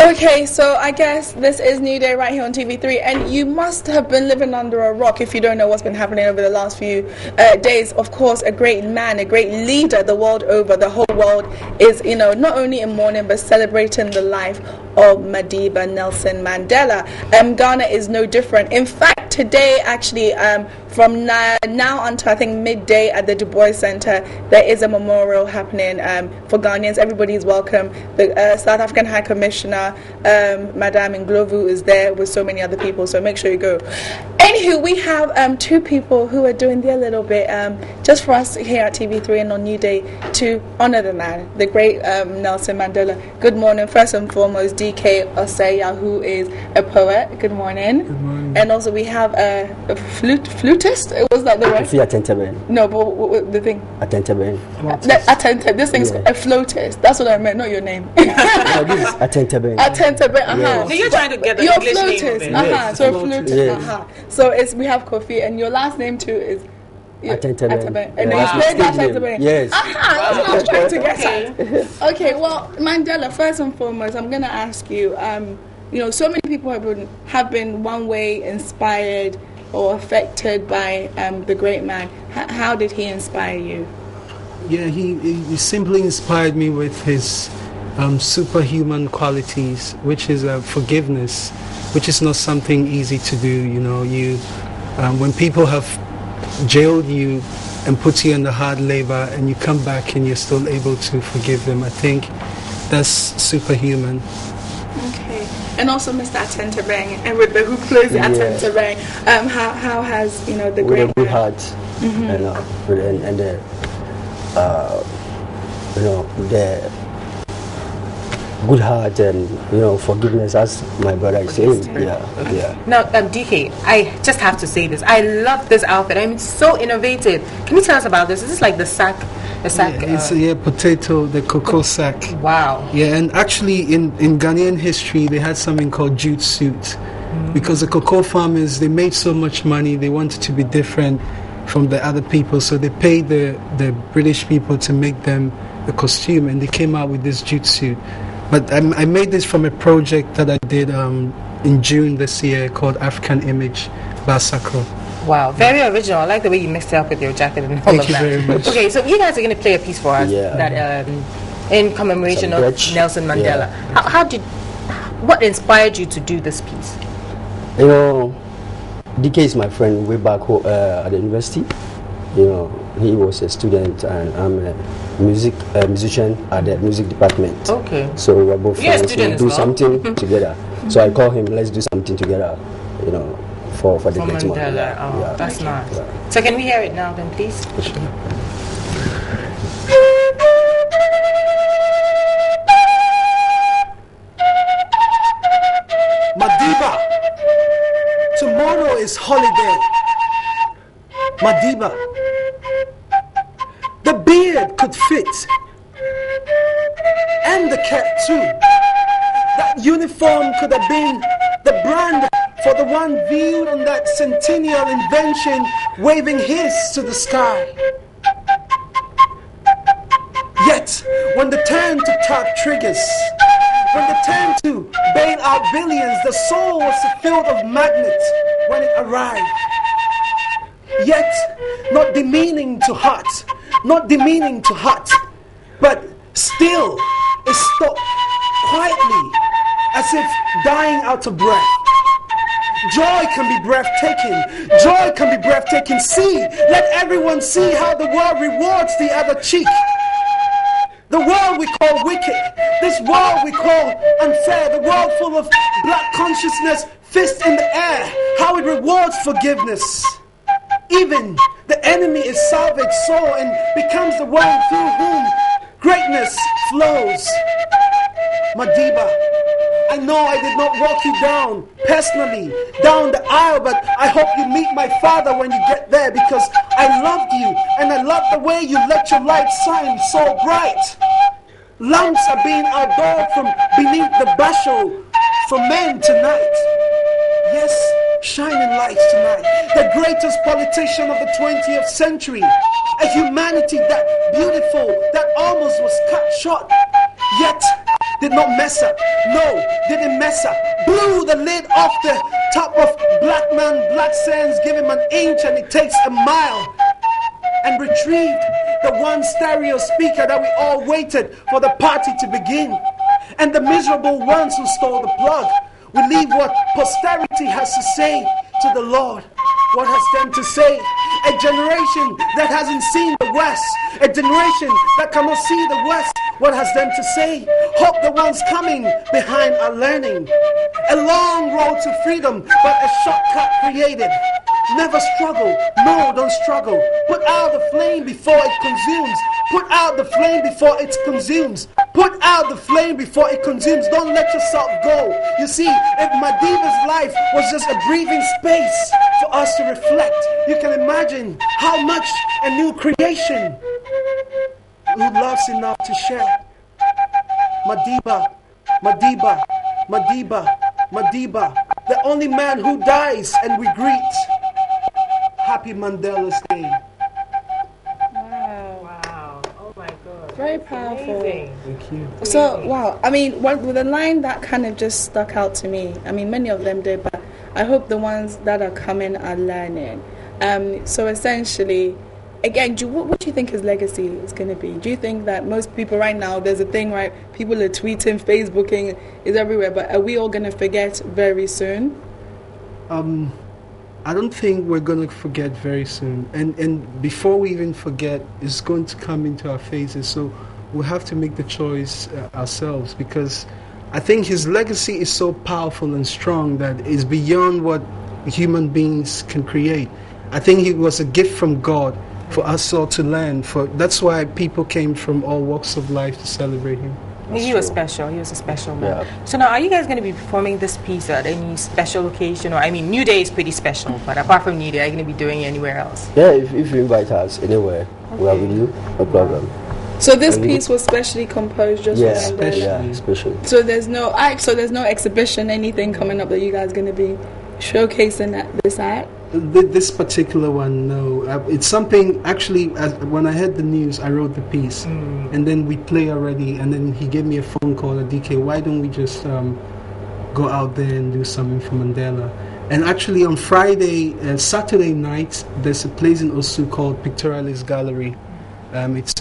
Okay, so I guess this is New Day right here on TV3, and you must have been living under a rock if you don't know what's been happening over the last few days. Of course, a great man, a great leader the world over. The whole world is, not only in mourning but celebrating the life of Madiba Nelson Mandela. Ghana is no different. In fact, today, actually, from now until I think midday at the Du Bois Center, there is a memorial happening for Ghanaians. Everybody's welcome. The South African High Commissioner, Madame Nglovu, is there with so many other people, so make sure you go. Anywho, we have two people who are doing their little bit just for us here at TV3 and on New Day to honor the man, the great Nelson Mandela. Good morning. First and foremost, DK Oseya, who is a poet. Good morning. Good morning. And also we have a flutist. Was that the word? No, but the thing. Attentaben. This thing's a flautist. That's what I meant, not your name. No, this is Attentaben. Yes. So you're trying to get the your English flautist. name of it. Yes. So a flutist. Yes. So we have Kofi, and your last name too is Attentaben. And then you played that Attentaben. Yes. That's what I was trying to get at. Okay, well, Mandela, first and foremost, I'm going to ask you, so many people have been one way inspired or affected by the great man. How did he inspire you? Yeah, he simply inspired me with his superhuman qualities, which is forgiveness, which is not something easy to do. When people have jailed you and put you under hard labor and you come back and you're still able to forgive them, I think that's superhuman. Okay. And also Mr. Attentaben, and with who plays the Attentaben, how has the with great a good man, heart, and the good heart and forgiveness, as my brother is saying. Yeah. Now, DK, I just have to say this. I love this outfit. I mean, it's so innovative. Can you tell us about this? Is this like the sack? It's potato, the cocoa sack. Wow. Yeah, and actually in Ghanaian history, they had something called jute suit. Because the cocoa farmers, they made so much money, they wanted to be different from the other people, so they paid the British people to make them the costume, and they came out with this jute suit. But I made this from a project that I did in June this year called African Image by Sacro. Wow, very original. I like the way you mixed it up with your jacket and all Thank of you that. very much. Okay, so you guys are going to play a piece for us that in commemoration of Nelson Mandela. What inspired you to do this piece? DK is my friend way back at the university. He was a student and I'm a musician at the music department. Okay. So we're both friends. We do something together. So I call him, let's do something together, for the great Mandela. man. That's nice. Yeah. So can we hear it now then, please? Madiba, tomorrow is holiday. Madiba, the beard could fit, and the cap too. That uniform could have been the brand for the one viewed on that centennial invention, waving his to the sky. Yet, when the turn to tap triggers, when the turn to bail out billions, the soul was a field of magnets when it arrived. Yet, not demeaning to heart, but still it stopped quietly, as if dying out of breath. Joy can be breathtaking. See, let everyone see how the world rewards the other cheek. The world we call wicked, this world we call unfair, the world full of black consciousness, fist in the air, how it rewards forgiveness. Even the enemy is salvaged soul and becomes the one through whom greatness flows. Madiba, I know I did not walk you down personally, down the aisle, but I hope you meet my father when you get there, because I loved you and I love the way you let your light shine so bright. Lamps are being outdoored from beneath the bashel for men tonight. Yes, shining lights tonight. The greatest politician of the 20th century. A humanity that beautiful, that almost was cut short. Yet did not mess up. No, didn't mess up. Blew the lid off the top of Black Man, Black Sands, give him an inch and it takes a mile. And retrieved the one stereo speaker that we all waited for the party to begin. And the miserable ones who stole the plug, we leave what posterity has to say to the Lord. What has them to say? A generation that hasn't seen the West. A generation that cannot see the West. What has them to say? Hope the ones coming behind are learning. A long road to freedom, but a shortcut created. Never struggle. No, don't struggle. Put out the flame before it consumes. Put out the flame before it consumes. Put out the flame before it consumes. Don't let yourself go. You see, if Madiba's life was just a breathing space for us to reflect, you can imagine how much a new creation who loves enough to share. Madiba, Madiba, Madiba, Madiba, the only man who dies and we greet. Happy Mandela's Day. Wow. Oh my God. Very powerful. Amazing. Thank you. So, wow. I mean, with the line that kind of just stuck out to me, I mean, many of them did, but I hope the ones that are coming are learning. So essentially, again, what do you think his legacy is going to be? Do you think that most people right now, there's a thing, right? People are tweeting, Facebooking, is everywhere, but are we all going to forget very soon? I don't think we're going to forget very soon. And before we even forget, it's going to come into our faces. So we have to make the choice ourselves, because I think his legacy is so powerful and strong that it's beyond what human beings can create. I think he was a gift from God for us all to learn. That's why people came from all walks of life to celebrate him. He was special. He was a special man. Yeah. So now, are you guys going to be performing this piece at any special occasion? Or I mean, NewDay is pretty special, but apart from NewDay, are you going to be doing it anywhere else? Yeah, if you invite us anywhere, we are with you, no problem. So this piece was specially composed just for Mandela? Yeah, especially. So there's no exhibition, anything coming up that you guys are going to be showcasing at this act? This particular one, no. It's something, actually, when I heard the news, I wrote the piece. And then we play already, and then he gave me a phone call at DK, why don't we just go out there and do something for Mandela? And actually on Friday and Saturday night, there's a place in Osu called Pictorialist Gallery. It's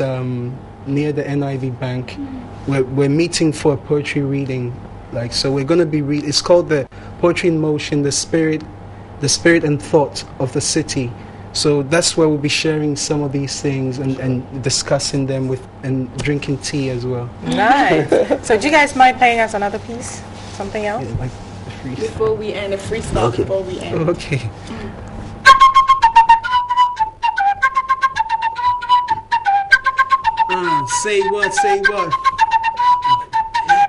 near the NIV Bank. We're meeting for a poetry reading. So we're going to be it's called the Poetry in Motion, the spirit and thought of the city. So that's where we'll be sharing some of these things and discussing them and drinking tea as well. Nice. So do you guys mind playing us another piece? Something else? Yeah, like Before we end, a freestyle before we end. Okay. Say what?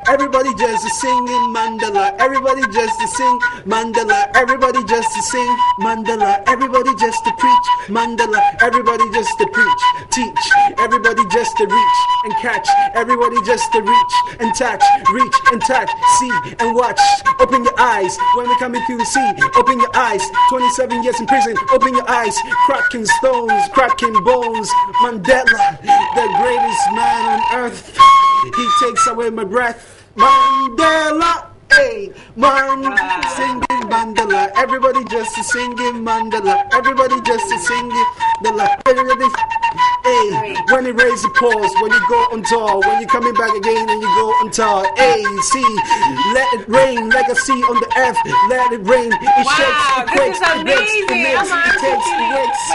Everybody just singing Mandela. Everybody just to sing Mandela. Everybody just to sing Mandela. Everybody just to preach Mandela. Everybody just to preach, teach. Everybody just to reach and catch. Everybody just to reach and touch. Reach and touch. See and watch. Open your eyes when we're coming through the sea. Open your eyes. 27 years in prison. Open your eyes. Cracking stones, cracking bones. Mandela, the greatest man on earth. He takes away my breath. Mandela, hey, singing Mandela. Everybody just singing Mandela. Everybody just singing Mandela. Everybody, hey, when you raise the pause, when you go on tour, when you're coming back again and you go on tour. Hey, see, let it rain, legacy on the earth. Let it rain. It shakes, it quakes, it breaks, it makes, it takes, it wakes.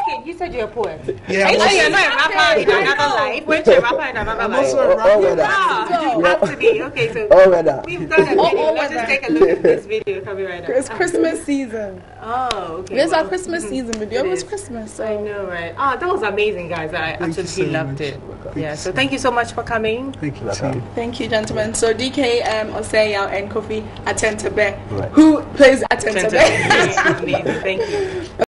Wait, you said you're a poet. Yeah, you're not a rapper in another life. Weren't you a rapper in another life? I'm also a rapper. You have to be. Okay, so we've done a video. Let's just take a look at this video coming right now. It's Christmas season. Oh, okay. It's our Christmas season video. It was Christmas. So. I know, right? That was amazing, guys. I absolutely loved it. Yeah, so thank you so much for coming. Thank you. Thank you, gentlemen. So DK, Osei, and Kofi Atentabe, who plays Atentabe. Amazing. Thank you.